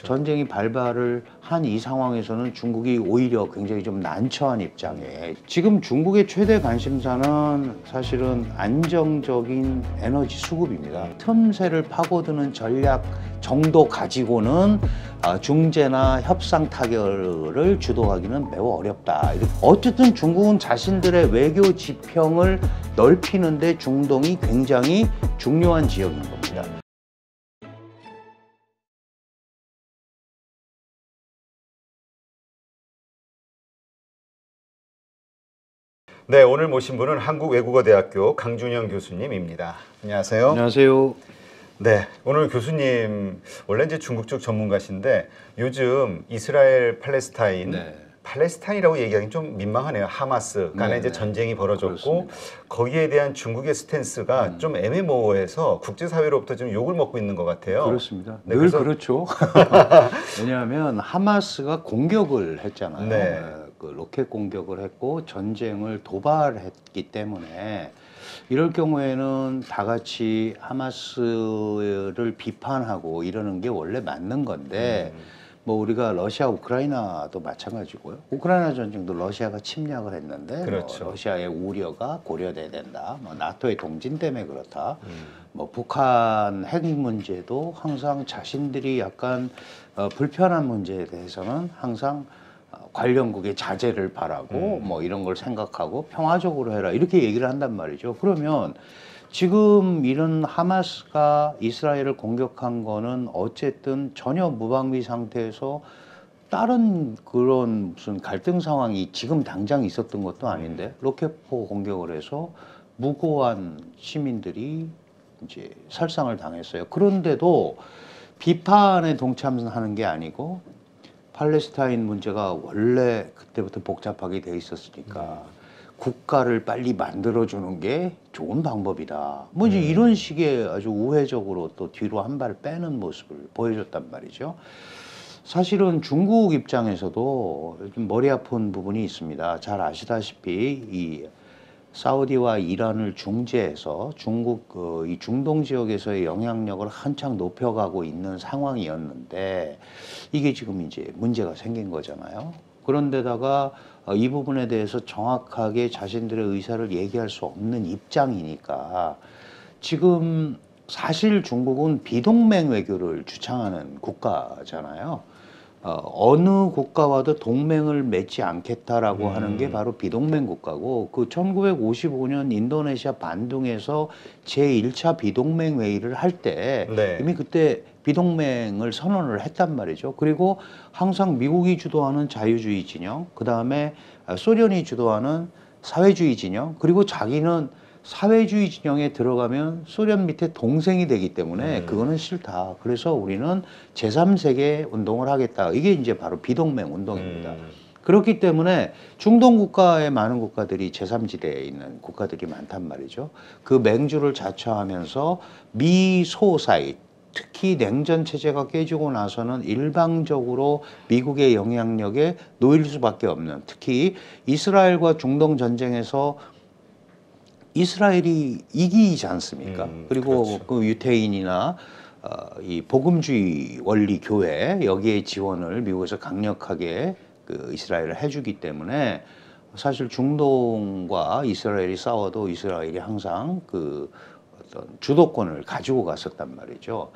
전쟁이 발발을 한 이 상황에서는 중국이 오히려 굉장히 좀 난처한 입장에 지금 중국의 최대 관심사는 사실은 안정적인 에너지 수급입니다. 틈새를 파고드는 전략 정도 가지고는 중재나 협상 타결을 주도하기는 매우 어렵다. 어쨌든 중국은 자신들의 외교 지평을 넓히는데 중동이 굉장히 중요한 지역인 겁니다. 네, 오늘 모신 분은 한국외국어대학교 강준영 교수님입니다. 안녕하세요. 안녕하세요. 네, 오늘 교수님 원래 이제 중국 쪽 전문가신데 요즘 이스라엘 팔레스타인 네. 팔레스타인이라고 얘기하기는 좀 민망하네요. 하마스 간에 이제 전쟁이 벌어졌고 그렇습니다. 거기에 대한 중국의 스탠스가 좀 애매모호해서 국제사회로부터 좀 욕을 먹고 있는 것 같아요. 그렇습니다. 네, 늘 그래서 그렇죠. 왜냐하면 하마스가 공격을 했잖아요. 네. 그 로켓 공격을 했고 전쟁을 도발했기 때문에 이럴 경우에는 다 같이 하마스를 비판하고 이러는 게 원래 맞는 건데 뭐 우리가 러시아 우크라이나도 마찬가지고요. 우크라이나 전쟁도 러시아가 침략을 했는데 그렇죠. 뭐 러시아의 우려가 고려돼야 된다. 뭐 나토의 동진 때문에 그렇다. 뭐 북한 핵 문제도 항상 자신들이 약간 불편한 문제에 대해서는 항상 관련국의 자제를 바라고 뭐 이런 걸 생각하고 평화적으로 해라 이렇게 얘기를 한단 말이죠. 그러면 지금 이런 하마스가 이스라엘을 공격한 거는 어쨌든 전혀 무방비 상태에서 다른 그런 무슨 갈등 상황이 지금 당장 있었던 것도 아닌데 로켓포 공격을 해서 무고한 시민들이 이제 살상을 당했어요. 그런데도 비판에 동참하는 게 아니고 팔레스타인 문제가 원래 그때부터 복잡하게 돼 있었으니까 국가를 빨리 만들어주는 게 좋은 방법이다. 뭐 이제 이런 식의 아주 우회적으로 또 뒤로 한 발 빼는 모습을 보여줬단 말이죠. 사실은 중국 입장에서도 좀 머리 아픈 부분이 있습니다. 잘 아시다시피 이 사우디와 이란을 중재해서 중국 이 중동 지역에서의 영향력을 한창 높여가고 있는 상황이었는데 이게 지금 이제 문제가 생긴 거잖아요. 그런데다가 이 부분에 대해서 정확하게 자신들의 의사를 얘기할 수 없는 입장이니까 지금 사실 중국은 비동맹 외교를 주창하는 국가잖아요. 어느 국가와도 동맹을 맺지 않겠다라고 하는 게 바로 비동맹 국가고 그 1955년 인도네시아 반둥에서 제1차 비동맹 회의를 할 때 네. 이미 그때 비동맹을 선언을 했단 말이죠. 그리고 항상 미국이 주도하는 자유주의 진영, 그 다음에 소련이 주도하는 사회주의 진영, 그리고 자기는 사회주의 진영에 들어가면 소련 밑에 동생이 되기 때문에 그거는 싫다. 그래서 우리는 제3세계 운동을 하겠다. 이게 이제 바로 비동맹 운동입니다. 그렇기 때문에 중동 국가의 많은 국가들이 제3지대에 있는 국가들이 많단 말이죠. 그 맹주를 자처하면서 미소 사이, 특히 냉전 체제가 깨지고 나서는 일방적으로 미국의 영향력에 놓일 수밖에 없는, 특히 이스라엘과 중동 전쟁에서 이스라엘이 이기지 않습니까? 그리고 그렇죠. 그 유태인이나 이 복음주의 원리 교회 여기에 지원을 미국에서 강력하게 그 이스라엘을 해주기 때문에 사실 중동과 이스라엘이 싸워도 이스라엘이 항상 그 어떤 주도권을 가지고 갔었단 말이죠.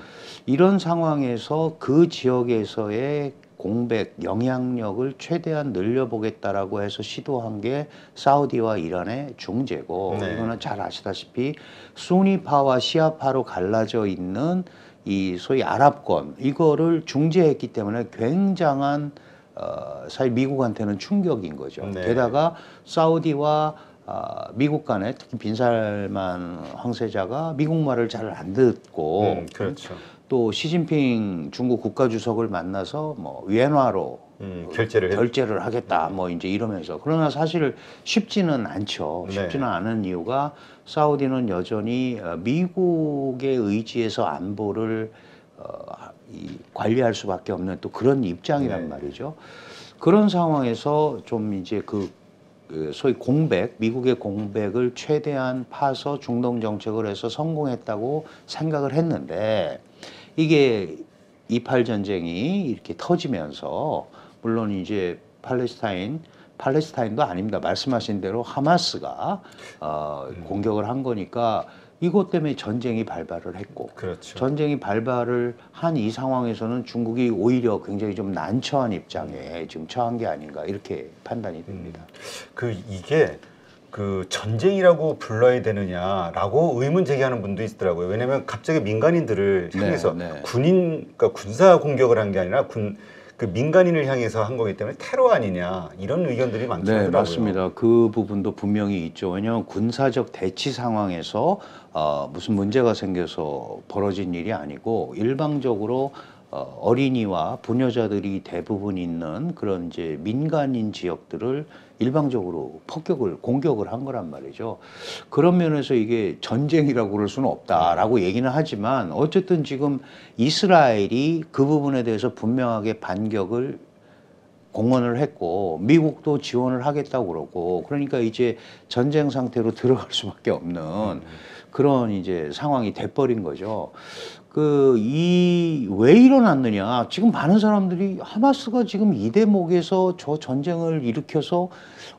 이런 상황에서 그 지역에서의 공백, 영향력을 최대한 늘려보겠다라고 해서 시도한 게 사우디와 이란의 중재고 네. 이거는 잘 아시다시피 수니파와 시아파로 갈라져 있는 이 소위 아랍권 이거를 중재했기 때문에 굉장한 사실 미국한테는 충격인 거죠. 네. 게다가 사우디와 미국 간에 특히 빈살만 황세자가 미국 말을 잘 안 듣고 그렇죠. 또 시진핑 중국 국가주석을 만나서 뭐 위엔화로 결제를 하겠다 뭐 이제 이러면서 그러나 사실 쉽지는 않죠. 쉽지는 않은 이유가 사우디는 여전히 미국의 의지에서 안보를 관리할 수밖에 없는 또 그런 입장이란 말이죠. 그런 상황에서 좀 이제 그 소위 공백, 미국의 공백을 최대한 파서 중동 정책을 해서 성공했다고 생각을 했는데 이게 이팔 전쟁이 이렇게 터지면서 물론 이제 팔레스타인도 아닙니다. 말씀하신 대로 하마스가 공격을 한 거니까 이것 때문에 전쟁이 발발을 했고 그렇죠. 전쟁이 발발을 한 이 상황에서는 중국이 오히려 굉장히 좀 난처한 입장에 지금 처한 게 아닌가 이렇게 판단이 됩니다. 이게 그 전쟁이라고 불러야 되느냐라고 의문 제기하는 분도 있더라고요. 왜냐하면 갑자기 민간인들을 향해서 그러니까 군사 공격을 한 게 아니라 그 민간인을 향해서 한 거기 때문에 테러 아니냐 이런 의견들이 많더라고요. 네, 맞습니다. 그 부분도 분명히 있죠. 왜냐하면 군사적 대치 상황에서 무슨 문제가 생겨서 벌어진 일이 아니고 일방적으로 어린이와 부녀자들이 대부분 있는 그런 이제 민간인 지역들을 일방적으로 공격을 한 거란 말이죠. 그런 면에서 이게 전쟁이라고 그럴 수는 없다라고 얘기는 하지만 어쨌든 지금 이스라엘이 그 부분에 대해서 분명하게 반격을 공언을 했고 미국도 지원을 하겠다고 그러고 그러니까 이제 전쟁 상태로 들어갈 수밖에 없는 그런 이제 상황이 돼버린 거죠. 왜 일어났느냐. 지금 많은 사람들이 하마스가 지금 이 대목에서 저 전쟁을 일으켜서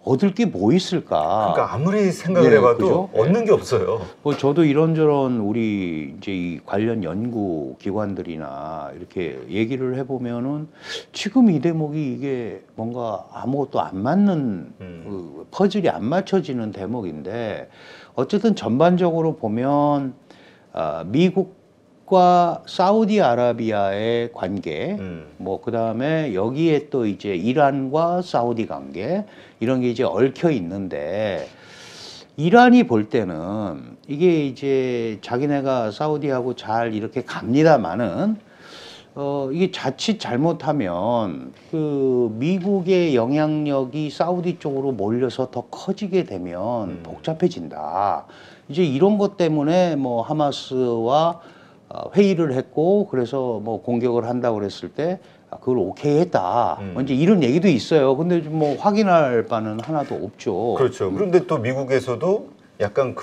얻을 게 뭐 있을까. 그러니까 아무리 생각을 해봐도 그죠? 얻는 게 없어요. 뭐 저도 이런저런 우리 이제 이 관련 연구 기관들이나 이렇게 얘기를 해보면은 지금 이 대목이 이게 뭔가 아무것도 안 맞는 그 퍼즐이 안 맞춰지는 대목인데 어쨌든 전반적으로 보면 미국과 사우디아라비아의 관계, 뭐 그다음에 여기에 또 이제 이란과 사우디 관계 이런 게 이제 얽혀 있는데 이란이 볼 때는 이게 이제 자기네가 사우디하고 잘 이렇게 갑니다마는 이게 자칫 잘못하면 그 미국의 영향력이 사우디 쪽으로 몰려서 더 커지게 되면 복잡해진다. 이제 이런 것 때문에 뭐 하마스와 회의를 했고 그래서 뭐 공격을 한다고 그랬을 때 그걸 오케이 했다. 이제 이런 얘기도 있어요. 근데 뭐 확인할 바는 하나도 없죠. 그렇죠. 그런데 또 미국에서도 약간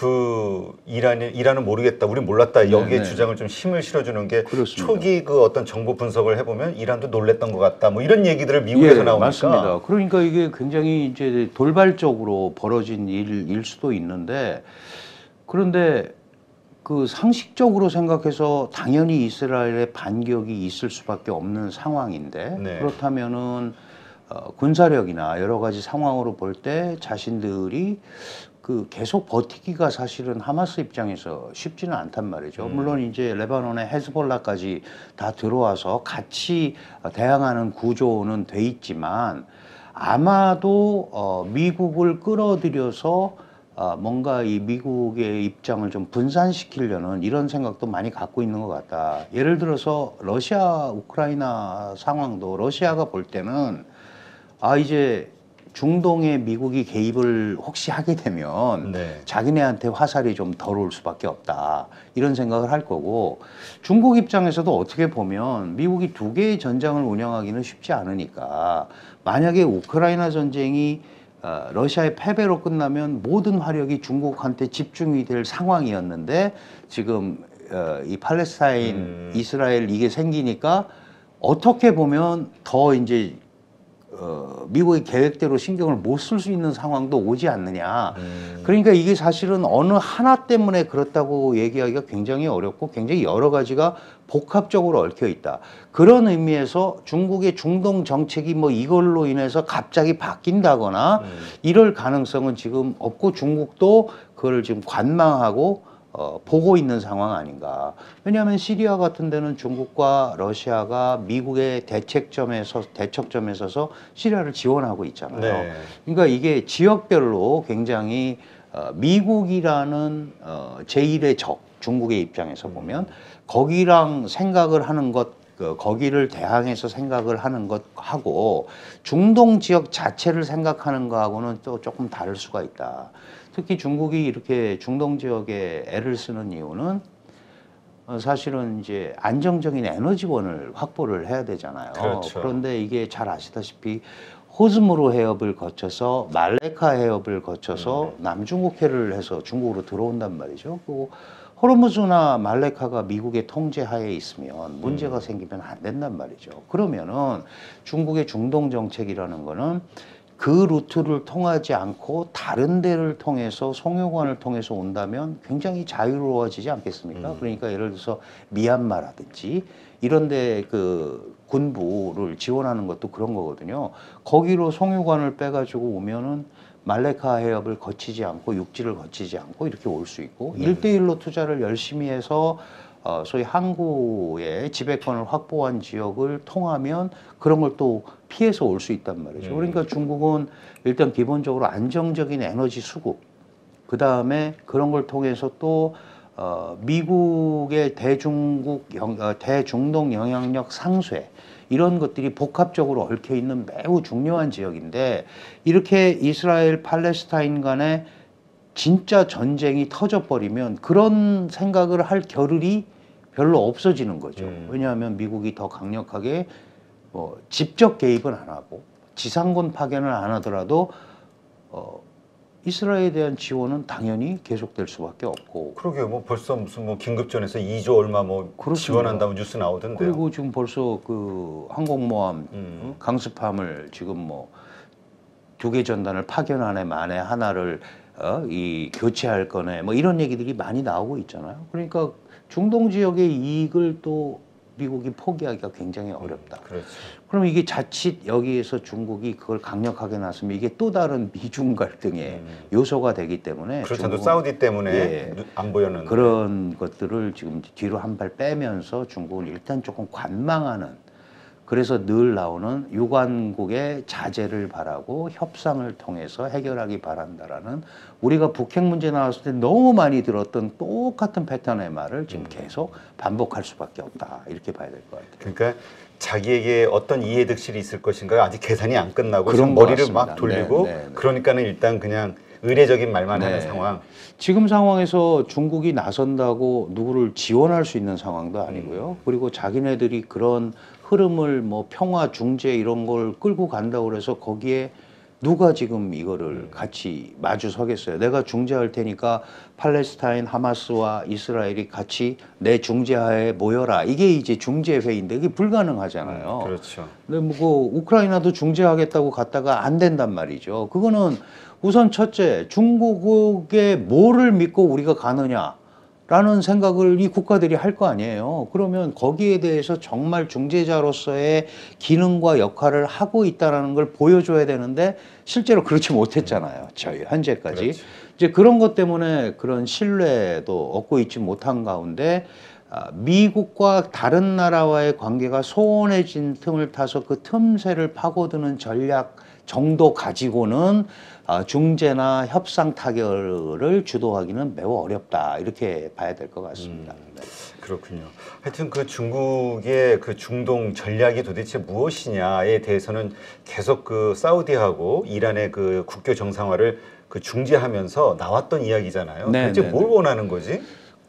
이란은 모르겠다, 우린 몰랐다 여기에 주장을 좀 힘을 실어주는 게 그렇습니다. 초기 그 어떤 정보 분석을 해보면 이란도 놀랬던 것 같다, 뭐 이런 얘기들을 미국에서 나오니까. 맞습니다. 그러니까 이게 굉장히 이제 돌발적으로 벌어진 일일 수도 있는데 그런데 그 상식적으로 생각해서 당연히 이스라엘의 반격이 있을 수밖에 없는 상황인데 그렇다면은 군사력이나 여러 가지 상황으로 볼 때 자신들이 그 계속 버티기가 사실은 하마스 입장에서 쉽지는 않단 말이죠. 물론 이제 레바논의 헤즈볼라까지 다 들어와서 같이 대항하는 구조는 돼 있지만 아마도 미국을 끌어들여서 뭔가 이 미국의 입장을 좀 분산시키려는 이런 생각도 많이 갖고 있는 것 같다. 예를 들어서 러시아 우크라이나 상황도 러시아가 볼 때는 이제 중동에 미국이 개입을 혹시 하게 되면 자기네한테 화살이 좀 덜 올 수밖에 없다. 이런 생각을 할 거고 중국 입장에서도 어떻게 보면 미국이 두 개의 전장을 운영하기는 쉽지 않으니까 만약에 우크라이나 전쟁이 러시아의 패배로 끝나면 모든 화력이 중국한테 집중이 될 상황이었는데 지금 이 팔레스타인, 이스라엘 이게 생기니까 어떻게 보면 더 이제 미국의 계획대로 신경을 못 쓸 수 있는 상황도 오지 않느냐. 그러니까 이게 사실은 어느 하나 때문에 그렇다고 얘기하기가 굉장히 어렵고 굉장히 여러 가지가 복합적으로 얽혀 있다. 그런 의미에서 중국의 중동 정책이 뭐 이걸로 인해서 갑자기 바뀐다거나 이럴 가능성은 지금 없고 중국도 그걸 지금 관망하고 보고 있는 상황 아닌가. 왜냐하면 시리아 같은 데는 중국과 러시아가 미국의 대척점에 서서 시리아를 지원하고 있잖아요. 그러니까 이게 지역별로 굉장히 미국이라는 제1의 적, 중국의 입장에서 보면 거기랑 생각을 하는 것, 거기를 대항해서 생각을 하는 것하고 중동 지역 자체를 생각하는 거하고는 또 조금 다를 수가 있다. 특히 중국이 이렇게 중동 지역에 애를 쓰는 이유는 사실은 이제 안정적인 에너지원을 확보를 해야 되잖아요. 그렇죠. 그런데 이게 잘 아시다시피 호즈무르 해협을 거쳐서 말레카 해협을 거쳐서 남중국해를 해서 중국으로 들어온단 말이죠. 그 호르무즈나 말레카가 미국의 통제하에 있으면 문제가 생기면 안 된단 말이죠. 그러면은 중국의 중동 정책이라는 거는 그 루트를 통하지 않고 다른 데를 통해서 송유관을 통해서 온다면 굉장히 자유로워지지 않겠습니까? 그러니까 예를 들어서 미얀마라든지 이런 데 그 군부를 지원하는 것도 그런 거거든요. 거기로 송유관을 빼가지고 오면은 말레카 해협을 거치지 않고 육지를 거치지 않고 이렇게 올 수 있고 1대1로 투자를 열심히 해서 소위 항구의 지배권을 확보한 지역을 통하면 그런 걸 또 피해서 올 수 있단 말이죠. 그러니까 중국은 일단 기본적으로 안정적인 에너지 수급, 그 다음에 그런 걸 통해서 또 미국의 대중동 영향력 상쇄 이런 것들이 복합적으로 얽혀 있는 매우 중요한 지역인데 이렇게 이스라엘 팔레스타인 간에 진짜 전쟁이 터져버리면 그런 생각을 할 겨를이 별로 없어지는 거죠. 왜냐하면 미국이 더 강력하게 직접 개입은 안 하고 지상군 파견을 안 하더라도 이스라엘에 대한 지원은 당연히 계속될 수밖에 없고. 그러게요. 뭐 벌써 무슨 뭐 긴급전에서 2조 얼마 뭐 그렇습니다. 지원한다고 뉴스 나오던데요. 그리고 지금 벌써 그 항공모함 강습함을 지금 뭐 2개 전단을 파견하네 만에 하나를 이 교체할 거네 뭐 이런 얘기들이 많이 나오고 있잖아요. 그러니까 중동 지역의 이익을 또 미국이 포기하기가 굉장히 어렵다. 그렇죠. 그럼 이게 자칫 여기에서 중국이 그걸 강력하게 나서면 이게 또 다른 미중 갈등의 요소가 되기 때문에 그렇죠. 사우디 때문에 예, 안 보였는데 그런 것들을 지금 뒤로 한 발 빼면서 중국은 일단 조금 관망하는, 그래서 늘 나오는 유관국의 자제를 바라고 협상을 통해서 해결하기 바란다라는, 우리가 북핵 문제 나왔을 때 너무 많이 들었던 똑같은 패턴의 말을 지금 계속 반복할 수밖에 없다, 이렇게 봐야 될 것 같아요. 그러니까 자기에게 어떤 이해득실이 있을 것인가 아직 계산이 안 끝나고 그런 지금 머리를 같습니다. 막 돌리고 네. 그러니까는 일단 그냥 의례적인 말만 하는 상황. 지금 상황에서 중국이 나선다고 누구를 지원할 수 있는 상황도 아니고요. 그리고 자기네들이 그런 흐름을 뭐 평화 중재 이런 걸 끌고 간다고 그래서 거기에 누가 지금 이거를 같이 마주 서겠어요. 내가 중재할 테니까 팔레스타인 하마스와 이스라엘이 같이 내 중재하에 모여라. 이게 이제 중재 회의인데 이게 불가능하잖아요. 그렇죠. 근데 뭐 우크라이나도 중재하겠다고 갔다가 안 된단 말이죠. 그거는 우선 첫째, 중국의 뭐를 믿고 우리가 가느냐라는 생각을 이 국가들이 할 거 아니에요. 그러면 거기에 대해서 정말 중재자로서의 기능과 역할을 하고 있다는 걸 보여줘야 되는데 실제로 그렇지 못했잖아요. 저희 현재까지. 그렇지. 이제 그런 것 때문에 그런 신뢰도 얻고 있지 못한 가운데 미국과 다른 나라와의 관계가 소원해진 틈을 타서 그 틈새를 파고드는 전략 정도 가지고는 중재나 협상 타결을 주도하기는 매우 어렵다, 이렇게 봐야 될 것 같습니다. 네. 그렇군요. 하여튼 그 중국의 그 중동 전략이 도대체 무엇이냐에 대해서는 계속 그 사우디하고 이란의 그 국교 정상화를 그 중재하면서 나왔던 이야기잖아요. 네, 도대체 네, 뭘 원하는 거지?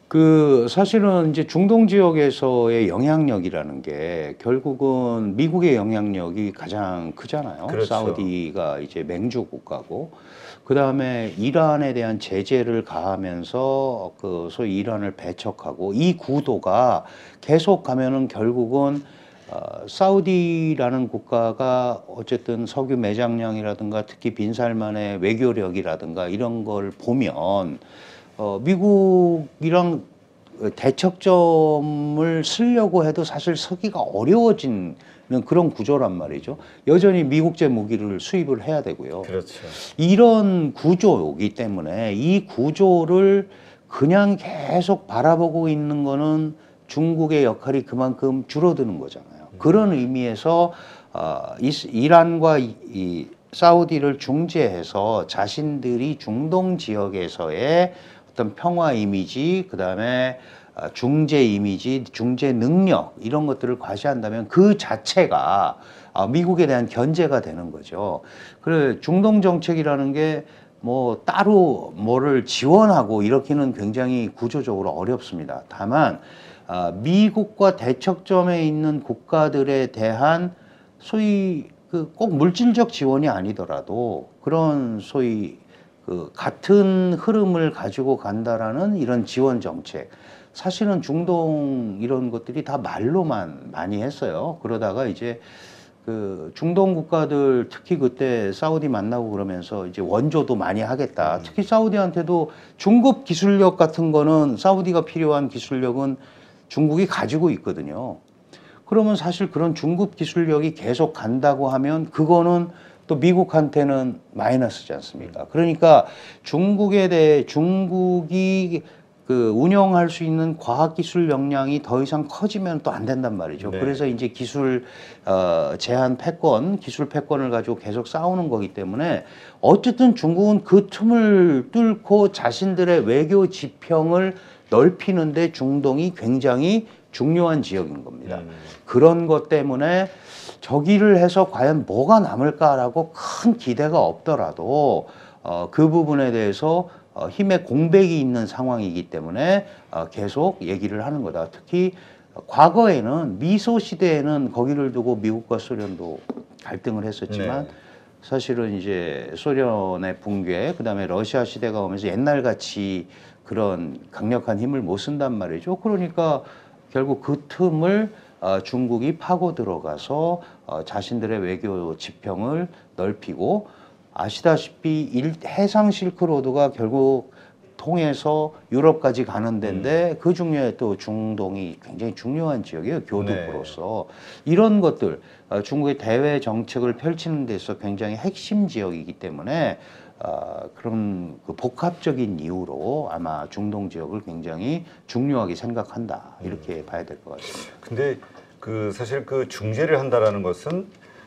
그 사실은 이제 중동 지역에서의 영향력이라는 게 결국은 미국의 영향력이 가장 크잖아요. 그렇죠. 사우디가 이제 맹주 국가고, 그 다음에 이란에 대한 제재를 가하면서 그 소위 이란을 배척하고, 이 구도가 계속 가면은 결국은 사우디라는 국가가 어쨌든 석유 매장량이라든가 특히 빈살만의 외교력이라든가 이런 걸 보면 미국이랑 대척점을 쓰려고 해도 사실 서기가 어려워지는 그런 구조란 말이죠. 여전히 미국제 무기를 수입을 해야 되고요. 그렇죠. 이런 구조이기 때문에 이 구조를 그냥 계속 바라보고 있는 거는 중국의 역할이 그만큼 줄어드는 거잖아요. 그런 의미에서 이란과 이 사우디를 중재해서 자신들이 중동 지역에서의 어떤 평화 이미지, 그 다음에 중재 이미지, 중재 능력 이런 것들을 과시한다면 그 자체가 미국에 대한 견제가 되는 거죠. 그래 중동 정책이라는 게 뭐 따로 뭐를 지원하고 이렇게는 굉장히 구조적으로 어렵습니다. 다만 미국과 대척점에 있는 국가들에 대한 소위 그 꼭 물질적 지원이 아니더라도 그런 소위 그 같은 흐름을 가지고 간다라는 이런 지원 정책. 사실은 중동 이런 것들이 다 말로만 많이 했어요. 그러다가 이제 그 중동 국가들 특히 그때 사우디 만나고 그러면서 이제 원조도 많이 하겠다. 특히 사우디한테도 중급 기술력 같은 거는 사우디가 필요한 기술력은 중국이 가지고 있거든요. 그러면 사실 그런 중급 기술력이 계속 간다고 하면 그거는 또 미국한테는 마이너스지 않습니까? 그러니까 중국에 대해 중국이 그 운영할 수 있는 과학기술 역량이 더 이상 커지면 또 안 된단 말이죠. 네. 그래서 이제 기술 제한 패권, 기술 패권을 가지고 계속 싸우는 거기 때문에 어쨌든 중국은 그 틈을 뚫고 자신들의 외교 지평을 넓히는데 중동이 굉장히 중요한 지역인 겁니다. 그런 것 때문에 저기를 해서 과연 뭐가 남을까라고 큰 기대가 없더라도 그 부분에 대해서 힘의 공백이 있는 상황이기 때문에 계속 얘기를 하는 거다. 특히 과거에는 미소 시대에는 거기를 두고 미국과 소련도 갈등을 했었지만 네. 사실은 이제 소련의 붕괴, 그다음에 러시아 시대가 오면서 옛날같이 그런 강력한 힘을 못 쓴단 말이죠. 그러니까 결국 그 틈을 중국이 파고 들어가서 자신들의 외교 지평을 넓히고 아시다시피 해상 실크로드가 결국 통해서 유럽까지 가는 데인데 그 중에 또 중동이 굉장히 중요한 지역이에요. 교두보로서. 이런 것들 중국의 대외 정책을 펼치는 데서 굉장히 핵심 지역이기 때문에 그런 그 복합적인 이유로 아마 중동 지역을 굉장히 중요하게 생각한다. 이렇게 봐야 될 것 같습니다. 근데 그 사실 그 중재를 한다라는 것은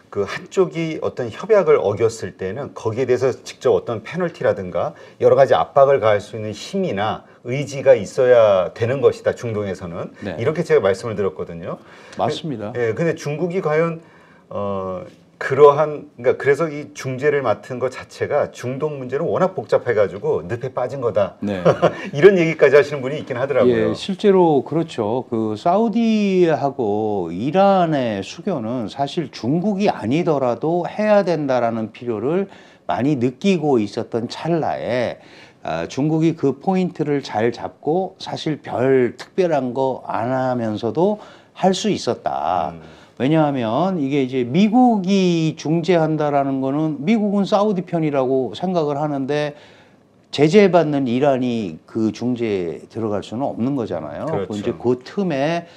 그 한쪽이 어떤 협약을 어겼을 때는 거기에 대해서 직접 어떤 페널티라든가 여러 가지 압박을 가할 수 있는 힘이나 의지가 있어야 되는 것이다. 중동에서는. 네. 이렇게 제가 말씀을 드렸거든요. 맞습니다. 예, 근데 중국이 과연 그러니까 그래서 이 중재를 맡은 것 자체가 중동 문제는 워낙 복잡해가지고 늪에 빠진 거다. 네. 이런 얘기까지 하시는 분이 있긴 하더라고요. 예, 실제로 그렇죠. 그 사우디하고 이란의 수교는 사실 중국이 아니더라도 해야 된다라는 필요를 많이 느끼고 있었던 찰나에 중국이 그 포인트를 잘 잡고 사실 별 특별한 거 안 하면서도 할 수 있었다. 왜냐하면 이게 이제 미국이 중재한다라는 거는 미국은 사우디 편이라고 생각을 하는데 제재받는 이란이 그 중재에 들어갈 수는 없는 거잖아요. 그렇죠. 이제 그 틈에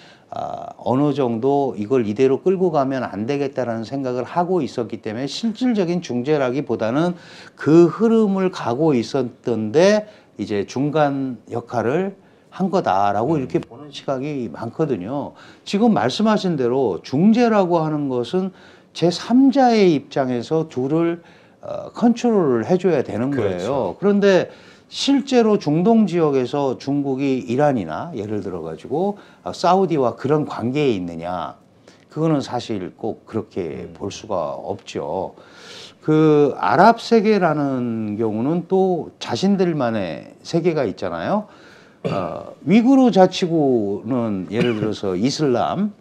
어느 정도 이걸 이대로 끌고 가면 안 되겠다라는 생각을 하고 있었기 때문에 실질적인 중재라기보다는 그 흐름을 가고 있었던데 이제 중간 역할을 한 거다라고 이렇게 보는 시각이 많거든요. 지금 말씀하신 대로 중재라고 하는 것은 제3자의 입장에서 둘을 컨트롤을 해줘야 되는 거예요. 그렇죠. 그런데 실제로 중동 지역에서 중국이 이란이나 예를 들어 가지고 사우디와 그런 관계에 있느냐, 그거는 사실 꼭 그렇게 볼 수가 없죠. 그 아랍 세계라는 경우는 또 자신들만의 세계가 있잖아요. 위구르 자치구는 예를 들어서 이슬람,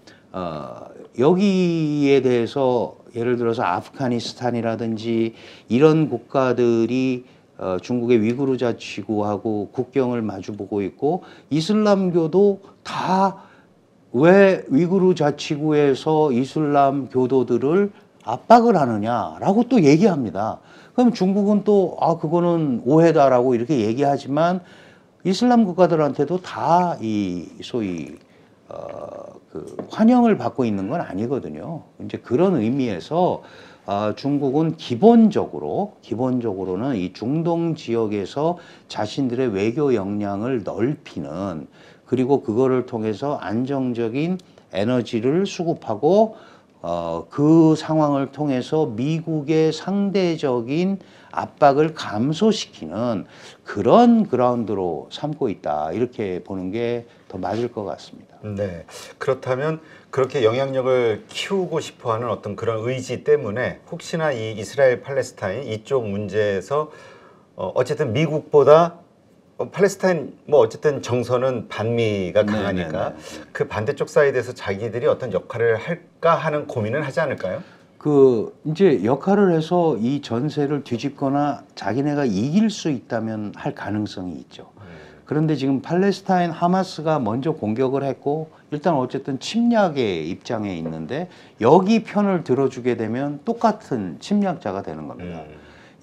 여기에 대해서 예를 들어서 아프가니스탄이라든지 이런 국가들이 중국의 위구르 자치구하고 국경을 마주보고 있고 이슬람교도 다 왜 위구르 자치구에서 이슬람 교도들을 압박을 하느냐라고 또 얘기합니다. 그럼 중국은 또 그거는 오해다라고 이렇게 얘기하지만 이슬람 국가들한테도 다 이 소위 그 환영을 받고 있는 건 아니거든요. 이제 그런 의미에서 중국은 기본적으로는 이 중동 지역에서 자신들의 외교 역량을 넓히는, 그리고 그거를 통해서 안정적인 에너지를 수급하고 그 상황을 통해서 미국의 상대적인 압박을 감소시키는 그런 그라운드로 삼고 있다. 이렇게 보는 게 더 맞을 것 같습니다. 네. 그렇다면 그렇게 영향력을 키우고 싶어하는 어떤 그런 의지 때문에 혹시나 이 이스라엘 팔레스타인 이쪽 문제에서 어쨌든 미국보다 팔레스타인 뭐 어쨌든 정서는 반미가 강하니까 그 반대쪽 사이드에서 자기들이 어떤 역할을 할까 하는 고민을 하지 않을까요? 이제 역할을 해서 이 전세를 뒤집거나 자기네가 이길 수 있다면 할 가능성이 있죠. 그런데 지금 팔레스타인 하마스가 먼저 공격을 했고 일단 어쨌든 침략의 입장에 있는데 여기 편을 들어주게 되면 똑같은 침략자가 되는 겁니다.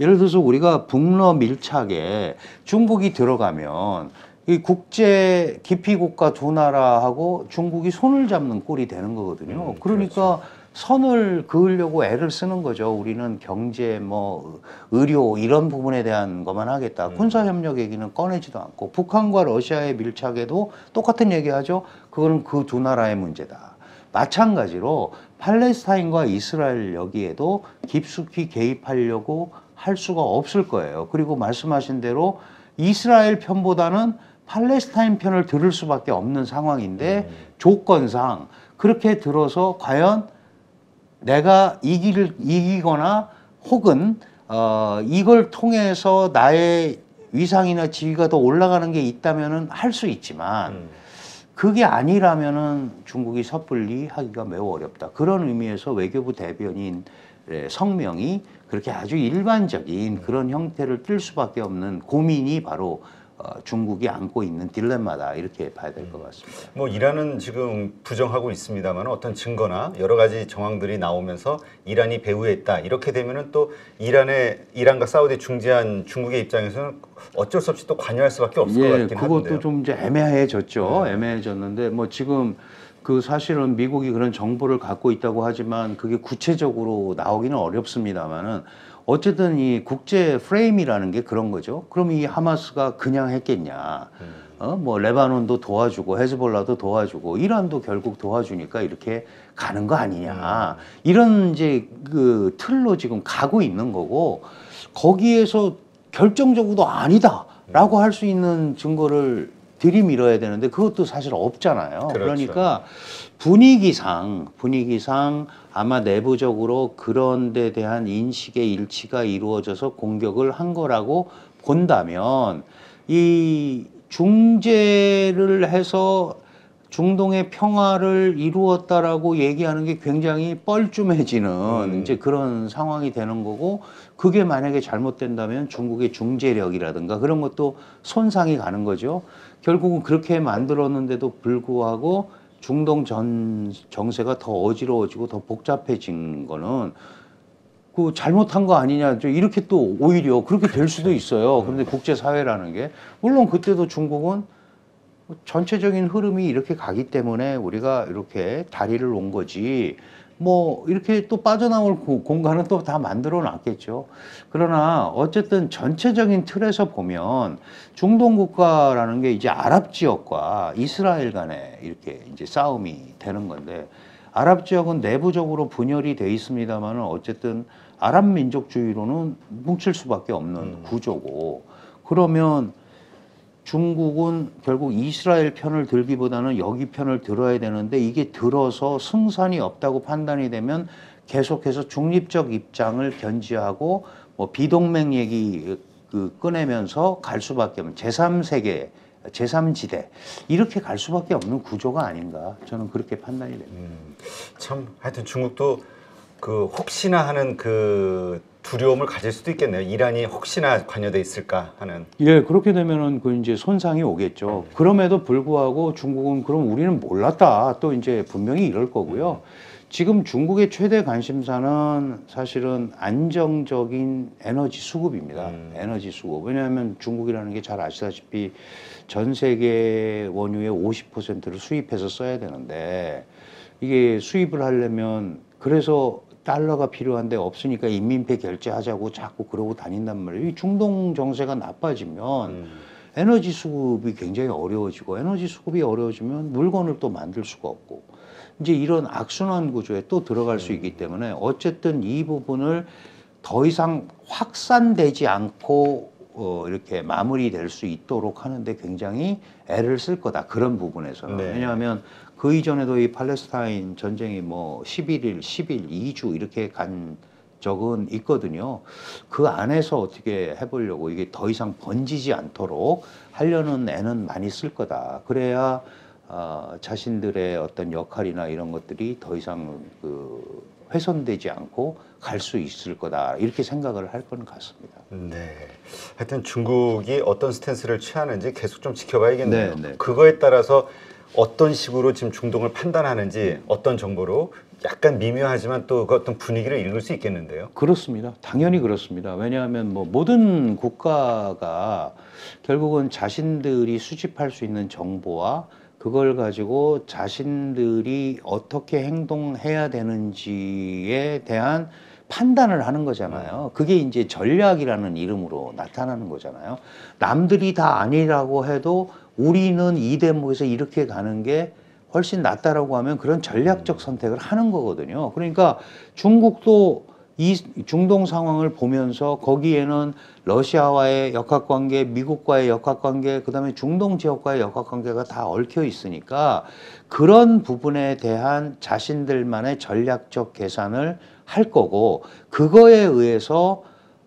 예를 들어서 우리가 북러 밀착에 중국이 들어가면 이 국제 기피국가 두 나라하고 중국이 손을 잡는 꼴이 되는 거거든요. 그러니까 그렇죠. 선을 그으려고 애를 쓰는 거죠. 우리는 경제, 뭐 의료 이런 부분에 대한 것만 하겠다. 군사협력 얘기는 꺼내지도 않고 북한과 러시아의 밀착에도 똑같은 얘기하죠. 그거는 그 두 나라의 문제다. 마찬가지로 팔레스타인과 이스라엘 여기에도 깊숙이 개입하려고 할 수가 없을 거예요. 그리고 말씀하신 대로 이스라엘 편보다는 팔레스타인 편을 들을 수밖에 없는 상황인데 조건상 그렇게 들어서 과연 내가 이기거나 혹은 이걸 통해서 나의 위상이나 지위가 더 올라가는 게 있다면은 할 수 있지만 그게 아니라면은 중국이 섣불리 하기가 매우 어렵다. 그런 의미에서 외교부 대변인 성명이 그렇게 아주 일반적인 그런 형태를 띌 수밖에 없는 고민이 바로 중국이 안고 있는 딜레마다 이렇게 봐야 될 것 같습니다. 뭐 이란은 지금 부정하고 있습니다만 어떤 증거나 여러 가지 정황들이 나오면서 이란이 배후에 있다 이렇게 되면은 또 이란과 사우디 중재한 중국의 입장에서는 어쩔 수 없이 또 관여할 수밖에 없을 것 같긴 한데요. 그것도 좀 이제 애매해졌죠. 애매해졌는데 뭐 지금 사실은 미국이 그런 정보를 갖고 있다고 하지만 그게 구체적으로 나오기는 어렵습니다만은 어쨌든 이 국제 프레임이라는 게 그런 거죠. 그럼 이 하마스가 그냥 했겠냐? 뭐 레바논도 도와주고 헤즈볼라도 도와주고 이란도 결국 도와주니까 이렇게 가는 거 아니냐? 이런 이제 그 틀로 지금 가고 있는 거고 거기에서 결정적으로도 아니다라고 할 수 있는 증거를 들이밀어야 되는데 그것도 사실 없잖아요. 그렇죠. 그러니까 분위기상 아마 내부적으로 그런 데 대한 인식의 일치가 이루어져서 공격을 한 거라고 본다면 이 중재를 해서 중동의 평화를 이루었다라고 얘기하는 게 굉장히 뻘쭘해지는 이제 그런 상황이 되는 거고 그게 만약에 잘못된다면 중국의 중재력이라든가 그런 것도 손상이 가는 거죠. 결국은 그렇게 만들었는데도 불구하고 중동 정세가 더 어지러워지고 더 복잡해진 거는 그 잘못한 거 아니냐 이렇게 또 오히려 그렇게 될 수도 있어요. 그런데 국제사회라는 게 물론 그때도 중국은 전체적인 흐름이 이렇게 가기 때문에 우리가 이렇게 다리를 놓은 거지 뭐 이렇게 또 빠져나올 공간은 또 다 만들어 놨겠죠. 그러나 어쨌든 전체적인 틀에서 보면 중동 국가라는 게 이제 아랍 지역과 이스라엘 간에 이렇게 이제 싸움이 되는 건데 아랍 지역은 내부적으로 분열이 돼 있습니다만은 어쨌든 아랍 민족주의로는 뭉칠 수밖에 없는 구조고 그러면 중국은 결국 이스라엘 편을 들기보다는 여기 편을 들어야 되는데 이게 들어서 승산이 없다고 판단이 되면 계속해서 중립적 입장을 견지하고 뭐 비동맹 얘기 꺼내면서 갈 수밖에 없는 제3세계, 제3지대 이렇게 갈 수밖에 없는 구조가 아닌가 저는 그렇게 판단이 됩니다. 참 하여튼 중국도 그 혹시나 하는 그 두려움을 가질 수도 있겠네요. 이란이 혹시나 관여돼 있을까 하는. 예, 그렇게 되면은 그 이제 손상이 오겠죠. 그럼에도 불구하고 중국은 그럼 우리는 몰랐다. 또 이제 분명히 이럴 거고요. 지금 중국의 최대 관심사는 사실은 안정적인 에너지 수급입니다. 에너지 수급. 왜냐하면 중국이라는 게 잘 아시다시피 전 세계 원유의 50%를 수입해서 써야 되는데 이게 수입을 하려면 그래서 달러가 필요한데 없으니까 인민폐 결제하자고 자꾸 그러고 다닌단 말이에요. 이 중동 정세가 나빠지면 에너지 수급이 굉장히 어려워지고 에너지 수급이 어려워지면 물건을 또 만들 수가 없고 이제 이런 악순환 구조에 또 들어갈 수 있기 때문에 어쨌든 이 부분을 더 이상 확산되지 않고 이렇게 마무리될 수 있도록 하는데 굉장히 애를 쓸 거다. 그런 부분에서는. 네. 왜냐하면 그 이전에도 이 팔레스타인 전쟁이 뭐 11일, 10일, 2주 이렇게 간 적은 있거든요. 그 안에서 어떻게 해보려고 이게 더 이상 번지지 않도록 하려는 애는 많이 쓸 거다. 그래야 자신들의 어떤 역할이나 이런 것들이 더 이상 훼손되지 않고 갈 수 있을 거다 이렇게 생각을 할 건 같습니다. 네. 하여튼 중국이 어떤 스탠스를 취하는지 계속 좀 지켜봐야겠네요. 네, 네. 그거에 따라서 어떤 식으로 지금 중동을 판단하는지 어떤 정보로 약간 미묘하지만 또 그 어떤 분위기를 읽을 수 있겠는데요. 그렇습니다. 당연히 그렇습니다. 왜냐하면 뭐 모든 국가가 결국은 자신들이 수집할 수 있는 정보와 그걸 가지고 자신들이 어떻게 행동해야 되는지에 대한 판단을 하는 거잖아요. 그게 이제 전략이라는 이름으로 나타나는 거잖아요. 남들이 다 아니라고 해도 우리는 이 대목에서 이렇게 가는 게 훨씬 낫다라고 하면 그런 전략적 선택을 하는 거거든요. 그러니까 중국도 이 중동 상황을 보면서 거기에는 러시아와의 역학관계, 미국과의 역학관계, 그다음에 중동 지역과의 역학관계가 다 얽혀 있으니까 그런 부분에 대한 자신들만의 전략적 계산을 할 거고 그거에 의해서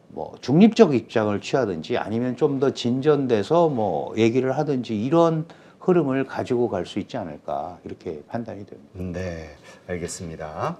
뭐 중립적 입장을 취하든지 아니면 좀 더 진전돼서 뭐 얘기를 하든지 이런 흐름을 가지고 갈 수 있지 않을까 이렇게 판단이 됩니다. 네, 알겠습니다.